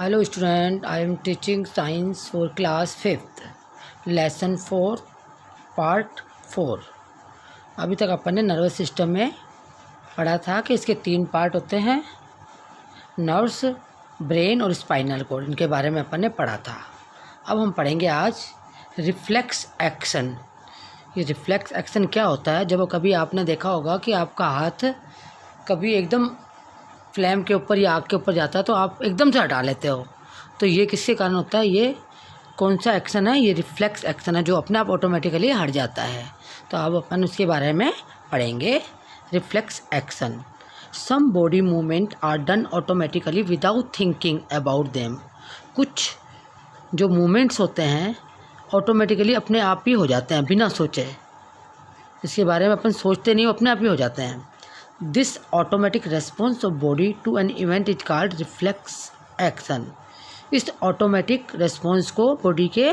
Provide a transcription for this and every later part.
Hello student, I am teaching science for class 5th, lesson 4, part 4। अभी तक अपन ने nervous system में पढ़ा था कि इसके 3 पार्ट होते हैं, नर्व्स, ब्रेन और स्पाइनल कोड। इनके बारे में अपन ने पढ़ा था। अब हम पढ़ेंगे आज रिफ्लेक्स एक्शन। ये रिफ्लेक्स एक्शन क्या होता है? जब कभी आपने देखा होगा कि आपका हाथ कभी एकदम फ्लेम के ऊपर या आग के ऊपर जाता है तो आप एकदम से हटा लेते हो, तो ये किसके कारण होता है? ये कौन सा एक्शन है? ये रिफ्लेक्स एक्शन है, जो अपने आप ऑटोमेटिकली हट जाता है। तो अब अपन उसके बारे में पढ़ेंगे। Reflex action, some body movement are done automatically without thinking about them. कुछ जो मूवमेंट्स होते हैं ऑटोमेटिकली अपने आप ही हो जाते हैं बिना सोचे। इसके बारे में अपन सोचते नहीं, अपने आप ही हो जाते हैं। This automatic response of body to an event is called reflex action. इस ऑटोमेटिक रेस्पॉन्स को बॉडी के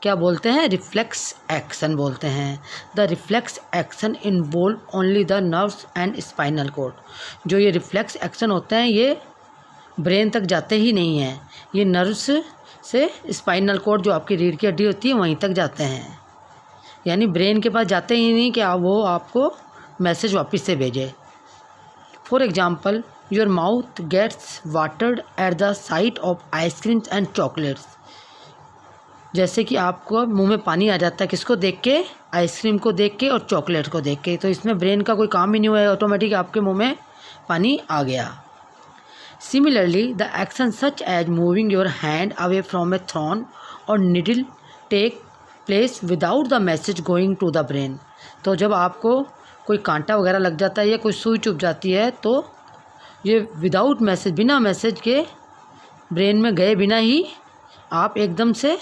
क्या बोलते हैं? रिफ्लेक्स एक्शन बोलते हैं। The reflex action involve only the nerves and spinal cord. जो ये रिफ्लेक्स एक्शन होते हैं ये ब्रेन तक जाते ही नहीं हैं, ये नर्व्स से स्पाइनल कोड जो आपकी रीढ़ की हड्डी होती है वहीं तक जाते हैं। यानी ब्रेन के पास जाते ही नहीं कि वो आपको मैसेज वापस से भेजे। For example, your mouth gets watered at the sight of ice creams and chocolates. जैसे कि आपको मुंह में पानी आ जाता है, किसको देख के? आइसक्रीम को देख के और चॉकलेट को देख के। तो इसमें ब्रेन का कोई काम ही नहीं हुआ है, ऑटोमेटिक आपके मुंह में पानी आ गया। Similarly the action such as moving your hand away from a thorn और needle take place without the message going to the brain. तो जब आपको कोई कांटा वगैरह लग जाता है या कोई सुई चुभ जाती है तो ये विदाउट मैसेज, बिना मैसेज के ब्रेन में गए बिना ही आप एकदम से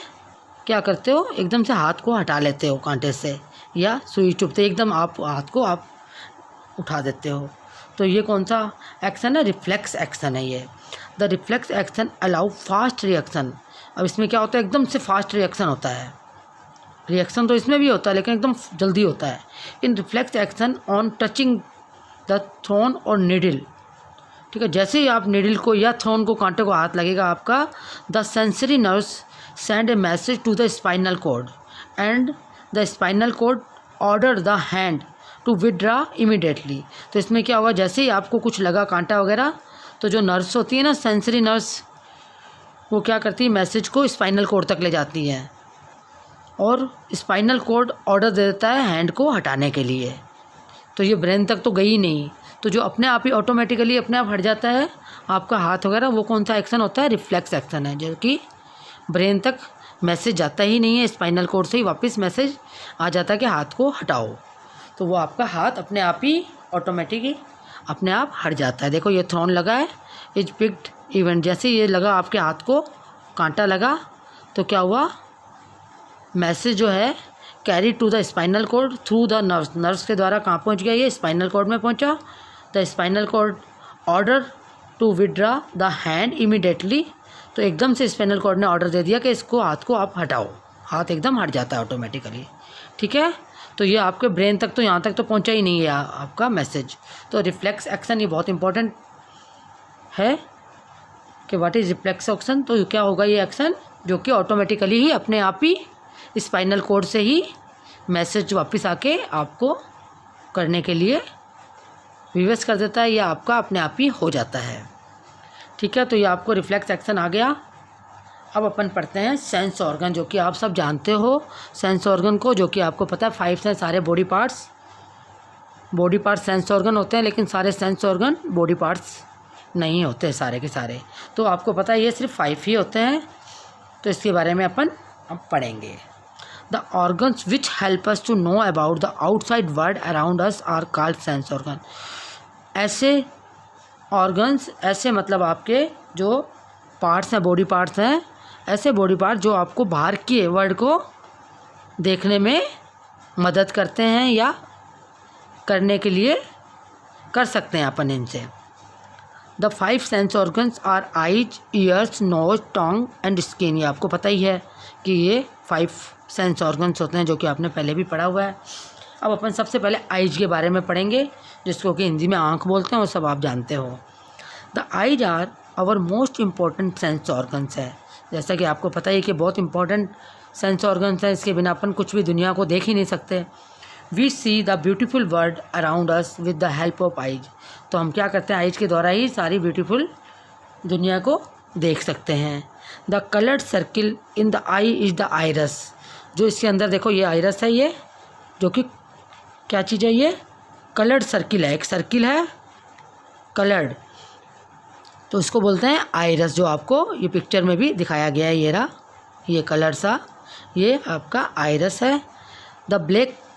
क्या करते हो? एकदम से हाथ को हटा लेते हो कांटे से, या सुई चुभते एकदम आप हाथ को आप उठा देते हो। तो ये कौन सा एक्शन है? रिफ्लेक्स एक्शन है ये। The reflex action allow fast reaction. अब इसमें क्या होता है? एकदम से फास्ट रिएक्शन होता है। रिएक्शन तो इसमें भी होता है लेकिन एकदम जल्दी होता है। In reflex action on touching the thorn और निडल। ठीक है, जैसे ही आप निडल को या थ्रोन को, कांटे को हाथ लगेगा आपका, the sensory nerves send a message to the spinal cord and the spinal cord order the hand to withdraw immediately. तो इसमें क्या होगा? जैसे ही आपको कुछ लगा कांटा वगैरह, तो जो नर्व्स होती है ना, सेंसरी नर्व्स, वो क्या करती है? मैसेज को स्पाइनल कोड तक ले जाती है और स्पाइनल कोड ऑर्डर दे देता है हैंड को हटाने के लिए। तो ये ब्रेन तक तो गई नहीं, तो जो अपने आप ही ऑटोमेटिकली अपने आप हट जाता है आपका हाथ वगैरह, वो कौन सा एक्शन होता है? रिफ्लेक्स एक्शन है, जो कि ब्रेन तक मैसेज जाता ही नहीं है, स्पाइनल कोड से ही वापस मैसेज आ जाता है कि हाथ को हटाओ। तो वो आपका हाथ अपने आप ही ऑटोमेटिकली अपने आप हट जाता है। देखो ये थ्रोन लगा है, इज पिक्ड इवेंट। जैसे ये लगा आपके हाथ को, कांटा लगा, तो क्या हुआ? मैसेज जो है carry to the spinal cord through the nerves. Nerves के द्वारा कहाँ पहुँच गया? ये स्पाइनल कोड में पहुँचा। The spinal cord order to withdraw the hand immediately. तो एकदम से स्पाइनल कोड ने ऑर्डर दे दिया कि इसको, हाथ को आप हटाओ। हाथ एकदम हट जाता है ऑटोमेटिकली। ठीक है, तो ये आपके ब्रेन तक तो यहाँ तक तो पहुँचा ही नहीं है आपका मैसेज। तो रिफ्लेक्स एक्शन ये बहुत इंपॉर्टेंट है कि व्हाट इज़ रिफ्लेक्स एक्शन। तो क्या होगा ये एक्शन? जो कि ऑटोमेटिकली ही अपने आप ही स्पाइनल कोड से ही मैसेज वापस आके आपको करने के लिए रिवर्स कर देता है, या आपका अपने आप ही हो जाता है। ठीक है, तो ये आपको रिफ्लेक्स एक्शन आ गया। अब अपन पढ़ते हैं सेंस ऑर्गन, जो कि आप सब जानते हो सेंस ऑर्गन को, जो कि आपको पता है 5 हैं सारे बॉडी पार्ट्स सेंस ऑर्गन होते हैं, लेकिन सारे सेंस ऑर्गन बॉडी पार्ट्स नहीं होते सारे के सारे। तो आपको पता है ये सिर्फ 5 ही होते हैं। तो इसके बारे में अपन अब पढ़ेंगे। The organs which help us to know about the outside world around us are called sense organ. ऐसे ऑर्गन्स, ऐसे मतलब आपके जो पार्ट्स हैं, बॉडी पार्ट्स हैं, ऐसे बॉडी पार्ट जो आपको बाहर के वर्ल्ड को देखने में मदद करते हैं या करने के लिए कर सकते हैं अपन इनसे। The 5 sense organs are eyes, ears, nose, tongue and skin. ये आपको पता ही है कि ये 5 सेंस ऑर्गन्स होते हैं, जो कि आपने पहले भी पढ़ा हुआ है। अब अपन सबसे पहले आइज के बारे में पढ़ेंगे, जिसको कि हिंदी में आँख बोलते हैं, वो सब आप जानते हो। The eyes are our most important sense organs है। जैसा कि आपको पता है कि बहुत इंपॉर्टेंट सेंस ऑर्गन्स है, इसके बिना अपन कुछ भी दुनिया को देख ही नहीं सकते। We see the beautiful world around us with the help of eyes. तो हम क्या करते हैं, आइज के द्वारा ही सारी ब्यूटीफुल दुनिया को देख सकते हैं। The coloured circle in the I is the iris. जो इसके अंदर देखो ये आइरस है, ये जो कि क्या चीज़ है, ये कलर्ड सर्किल है, एक सर्किल है कलर्ड, तो इसको बोलते हैं आइरस, जो आपको ये पिक्चर में भी दिखाया गया है। ये रहा ये कलर सा, ये आपका आइरस है। The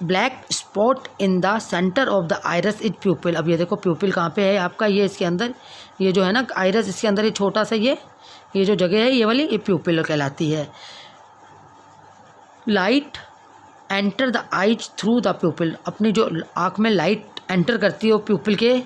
black spot in the centre of the iris is प्यूपिल। अब ये देखो प्यूपिल कहाँ पे है आपका, ये इसके अंदर, ये जो है ना आइरस, इसके अंदर ये छोटा सा ये जो जगह है ये वाली, ये प्यूपिल कहलाती है। Light enter the eyes through the प्यूपिल। अपनी जो आँख में लाइट एंटर करती है वो प्यूपिल के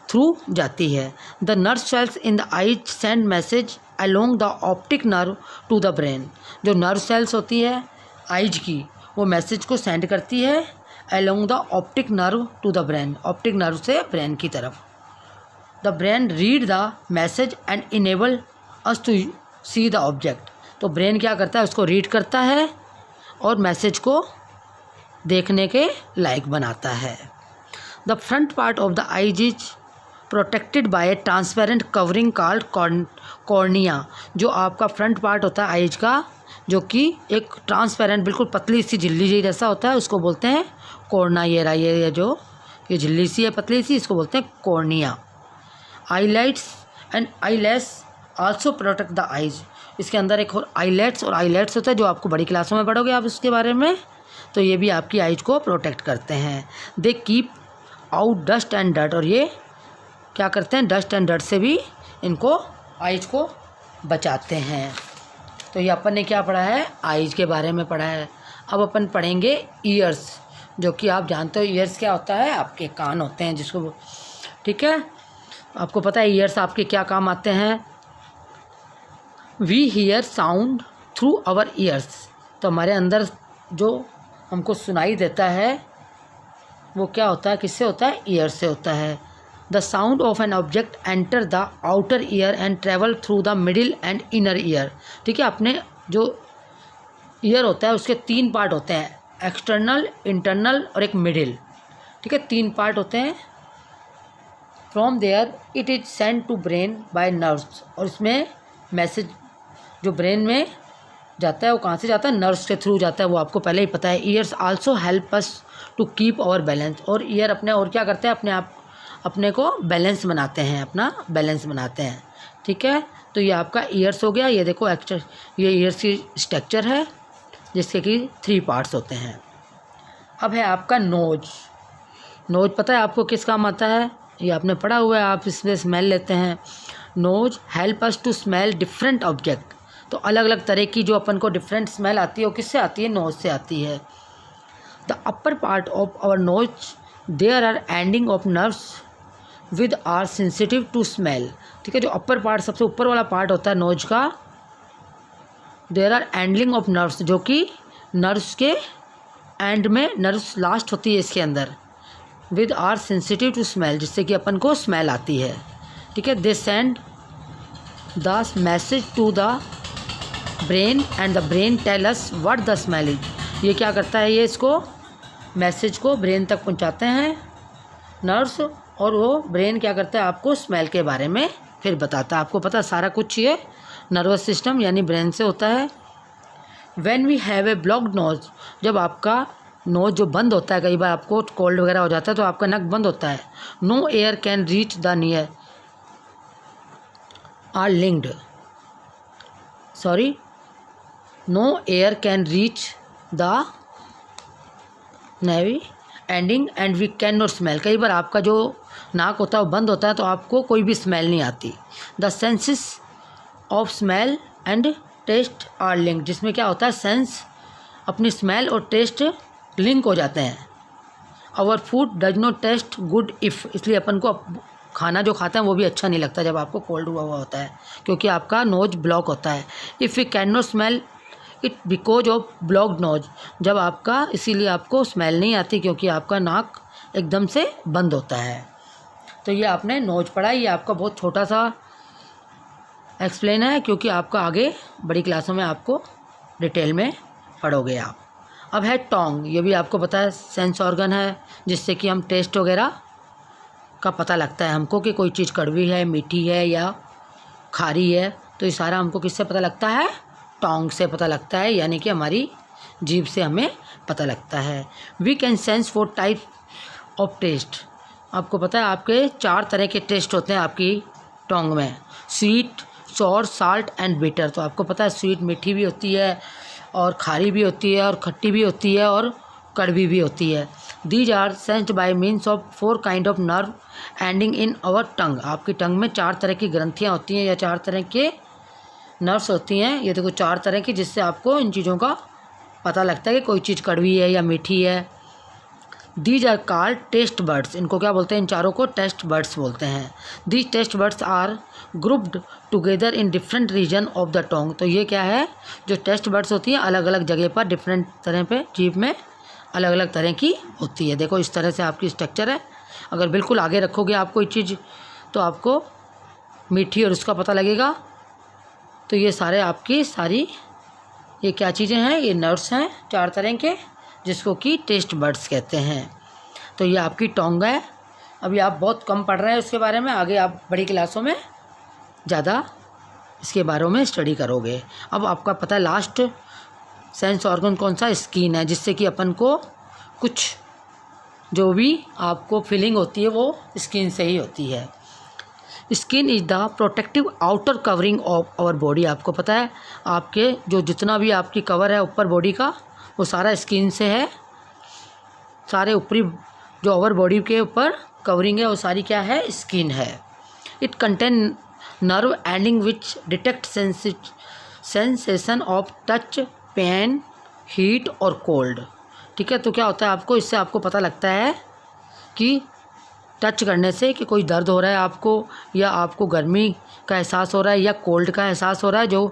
थ्रू जाती है। The nerve cells in the eyes send message along the optic nerve to the brain. जो नर्व सेल्स होती है आइज की, वो मैसेज को सेंड करती है along the optic nerve to the brain, optic nerve से ब्रेन की तरफ। The brain read the message and enable us to see the object. तो ब्रेन क्या करता है, उसको रीड करता है और मैसेज को देखने के लायक बनाता है। The front part of the eyes is protected by A transparent covering called cornea. जो आपका फ्रंट पार्ट होता है आइज का, जो कि एक ट्रांसपेरेंट बिल्कुल पतली सी झिल्ली जैसा होता है, उसको बोलते हैं कॉर्ना। ये रहा ये झिल्ली सी है पतली सी, इसको बोलते हैं cornea. Eyelids and eyelash also protect the eyes. इसके अंदर एक और आईलेट्स और आईलेट्स होता है, जो आपको बड़ी क्लासों में पढ़ोगे आप उसके बारे में, तो ये भी आपकी आइज को प्रोटेक्ट करते हैं। They keep out dust and dirt. और ये क्या करते हैं, डस्ट एंड डर्ट से भी इनको आइज को बचाते हैं। तो ये अपन ने क्या पढ़ा है, आइज के बारे में पढ़ा है। अब अपन पढ़ेंगे ईयर्स, जो कि आप जानते हो ईयर्स क्या होता है, आपके कान होते हैं जिसको, ठीक है। आपको पता है ईयर्स आपके क्या काम आते हैं। We hear sound through our ears. तो हमारे अंदर जो हमको सुनाई देता है वो क्या होता है, किससे होता है, ईयर से होता है। The sound of an object enter the outer ear and travel through the middle and inner ear. ठीक है, अपने जो ईयर होता है उसके 3 पार्ट होते हैं, एक्सटर्नल, इंटरनल और एक मिडिल। ठीक है, 3 पार्ट होते हैं। From there it is send to brain by nerves. और इसमें मैसेज जो ब्रेन में जाता है वो कहाँ से जाता है, नर्व्स के थ्रू जाता है, वो आपको पहले ही पता है। Ears also help us to keep our balance. और ईयर अपने और क्या करते हैं, अपने को बैलेंस बनाते हैं, अपना बैलेंस बनाते हैं। ठीक है, तो ये आपका ईयर्स हो गया। ये देखो ये ईयर्स की स्ट्रक्चर है जिसके कि 3 पार्ट्स होते हैं। अब है आपका नोज। नोज पता है आपको किस काम आता है, ये आपने पढ़ा हुआ है, आप इसमें स्मेल लेते हैं। Nose help us to smell different object. तो अलग अलग तरह की जो अपन को डिफरेंट स्मेल आती है वो किससे आती है, नोज से आती है। The upper part of our nose there are ending of nerves with are sensitive to smell. ठीक है, जो अपर पार्ट सबसे ऊपर वाला पार्ट होता है नोज का, there are ending of nerves, जो कि नर्व्स के एंड में, नर्व्स लास्ट होती है इसके अंदर, with are sensitive to smell, जिससे कि अपन को स्मेल आती है। ठीक है, they send the message to the brain and the brain tell us what the smell is. ये क्या करता है, ये इसको मैसेज को ब्रेन तक पहुंचाते हैं नर्व्स, और वो ब्रेन क्या करता है, आपको स्मेल के बारे में फिर बताता है। आपको पता सारा कुछ ये नर्वस सिस्टम यानी ब्रेन से होता है। When we have a blocked nose, जब आपका नोज जो बंद होता है, कई बार आपको कोल्ड वगैरह हो जाता है तो आपका नक बंद होता है। No air can reach the near are linked, no air can reach the nerve ending and we can not smell. कई बार आपका जो नाक होता है वो बंद होता है तो आपको कोई भी स्मेल नहीं आती। The senses of smell and taste are link, जिसमें क्या होता है, सेंस अपनी स्मेल और टेस्ट लिंक हो जाते हैं। Our food does not taste good if, इसलिए अपन को खाना जो खाते हैं वो भी अच्छा नहीं लगता जब आपको कोल्ड हुआ होता है, क्योंकि आपका नोज ब्लॉक होता है। If you can not smell it because of blocked nose, जब आपका, इसीलिए आपको स्मेल नहीं आती क्योंकि आपका नाक एकदम से बंद होता है। तो ये आपने नोज पढ़ा, ये आपका बहुत छोटा सा एक्सप्लेन है क्योंकि आपका आगे बड़ी क्लासों में आपको डिटेल में पढ़ोगे आप। अब है टोंग, ये भी आपको पता है सेंस ऑर्गन है जिससे कि हम टेस्ट वगैरह का पता लगता है हमको कि कोई चीज़ कड़वी है, मीठी है या खारी है। तो ये सारा हमको किससे पता लगता है? टोंग से पता लगता है, यानी कि हमारी जीभ से हमें पता लगता है। We can sense 4 type of taste. आपको पता है आपके 4 तरह के टेस्ट होते हैं आपकी टोंग में, sweet, sour, salt and bitter. तो आपको पता है स्वीट मीठी भी होती है और खारी भी होती है और खट्टी भी होती है और कड़वी भी होती है। These are sensed by means of 4 kind of nerve ending in our tongue. आपकी टंग में 4 तरह की ग्रंथियाँ होती हैं या 4 तरह के नर्व्स होती हैं। ये देखो 4 तरह की, जिससे आपको इन चीज़ों का पता लगता है कि कोई चीज़ कड़वी है या मीठी है। These are called taste buds. इनको क्या बोलते हैं? इन चारों को टेस्ट बर्ड्स बोलते हैं। These taste buds are grouped together in different region of the tongue. तो ये क्या है? जो टेस्ट बर्ड्स होती हैं अलग अलग जगह पर, डिफरेंट तरह पे जीभ में अलग अलग तरह की होती है। देखो इस तरह से आपकी स्ट्रक्चर है। अगर बिल्कुल आगे रखोगे आप कोई चीज़ तो आपको मीठी और उसका पता लगेगा। तो ये सारे आपकी सारी ये क्या चीज़ें हैं? ये नर्व्स हैं 4 तरह के, जिसको कि टेस्ट बर्ड्स कहते हैं। तो ये आपकी टोंग है। अभी आप बहुत कम पढ़ रहे हैं उसके बारे में, आगे आप बड़ी क्लासों में ज़्यादा इसके बारे में स्टडी करोगे। अब आपका पता है लास्ट सेंस ऑर्गन कौन सा? स्किन है, जिससे कि अपन को कुछ जो भी आपको फीलिंग होती है वो स्किन से ही होती है। Skin is the protective outer covering of our body. आपको पता है आपके जो जितना भी आपकी कवर है ऊपर बॉडी का वो सारा स्किन से है। सारे ऊपरी जो ओवर बॉडी के ऊपर कवरिंग है वो सारी क्या है? स्किन है। It contain nerve ending which detect sensation of touch, pain, heat और कोल्ड। ठीक है, तो क्या होता है आपको इससे आपको पता लगता है कि टच करने से कि कोई दर्द हो रहा है आपको, या आपको गर्मी का एहसास हो रहा है या कोल्ड का एहसास हो रहा है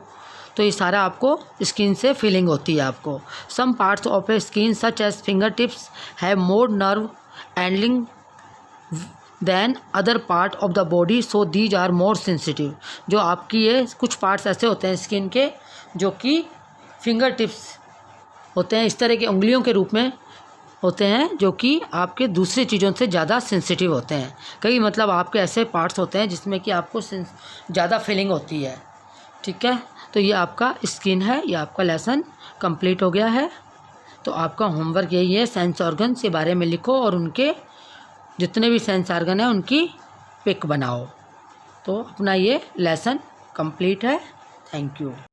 तो ये सारा आपको स्किन से फीलिंग होती है आपको। Some parts of a skin such as finger tips have more nerve ending than other part of the body, so these are more sensitive. जो आपकी ये कुछ पार्ट्स ऐसे होते हैं स्किन के जो कि फिंगर टिप्स होते हैं, इस तरह के उंगलियों के रूप में होते हैं, जो कि आपके दूसरी चीज़ों से ज़्यादा सेंसिटिव होते हैं। कई मतलब आपके ऐसे पार्ट्स होते हैं जिसमें कि आपको ज़्यादा फीलिंग होती है। ठीक है, तो ये आपका स्किन है। ये आपका लेसन कंप्लीट हो गया है। तो आपका होमवर्क यही है, सेंस ऑर्गन के बारे में लिखो और उनके जितने भी सेंस ऑर्गन हैं उनकी पिक बनाओ। तो अपना ये लेसन कंप्लीट है। Thank you.